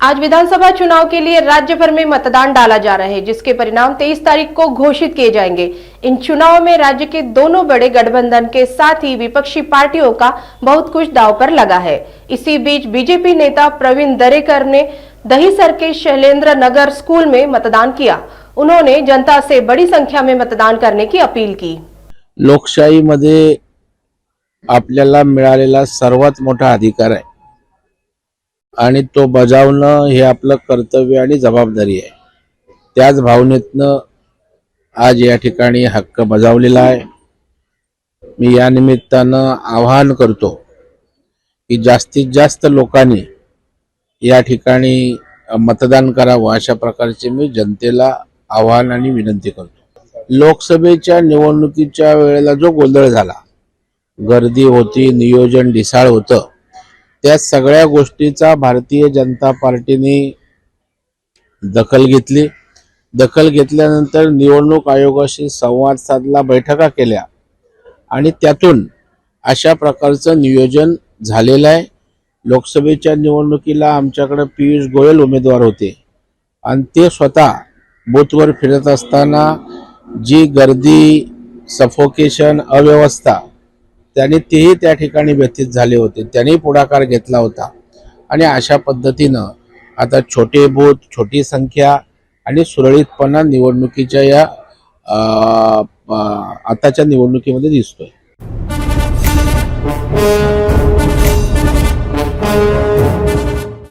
आज विधानसभा चुनाव के लिए राज्य भर में मतदान डाला जा रहा है, जिसके परिणाम 23 तारीख को घोषित किए जाएंगे। इन चुनावों में राज्य के दोनों बड़े गठबंधन के साथ ही विपक्षी पार्टियों का बहुत कुछ दांव पर लगा है। इसी बीच बीजेपी नेता प्रवीण दरेकर ने दहीसर के शैलेंद्र नगर स्कूल में मतदान किया। उन्होंने जनता से बड़ी संख्या में मतदान करने की अपील की। लोकशाहीमध्ये आपल्याला मिळालेला सर्वात मोठा अधिकार आहे आणि तो बजावणं हे आपलं कर्तव्य आणि जबाबदारी आहे। त्याच भावनेतनं आज या ठिकाणी हक्क बजावलेला आहे। मी या निमित्तानं आवाहन करतो की जास्तीत जास्त लोकांनी या ठिकाणी मतदान करावं, अशा प्रकारचे मी जनतेला आवाहन आणि विनंती करतो। लोकसभेच्या निवडणुकीच्या वेळेला जो गोंधळ झाला, गर्दी होती, नियोजन ढिसाळ होतं, त्या सगळ्या गोष्टीचा भारतीय जनता पार्टीने दखल घेतली। दखल घेतल्यानंतर निवडणूक आयोगाशी संवाद साधला, बैठका केल्या आणि त्यातून अशा प्रकारचं नियोजन झालेलं आहे। लोकसभेच्या निवडणुकीला आमच्याकडे पियुष गोयल उमेदवार होते आणि ते स्वतः बूथवर फिरत असताना जी गर्दी, सफोकेशन, अव्यवस्था, त्यांनी तेही त्या ठिकाणी व्यथित झाले होते। त्यांनी पुढाकार घेतला होता आणि अशा पद्धतीनं आता छोटे बूथ, छोटी संख्या आणि सुरळीतपणा निवडणुकीच्या या आताच्या निवडणुकीमध्ये दिसतोय।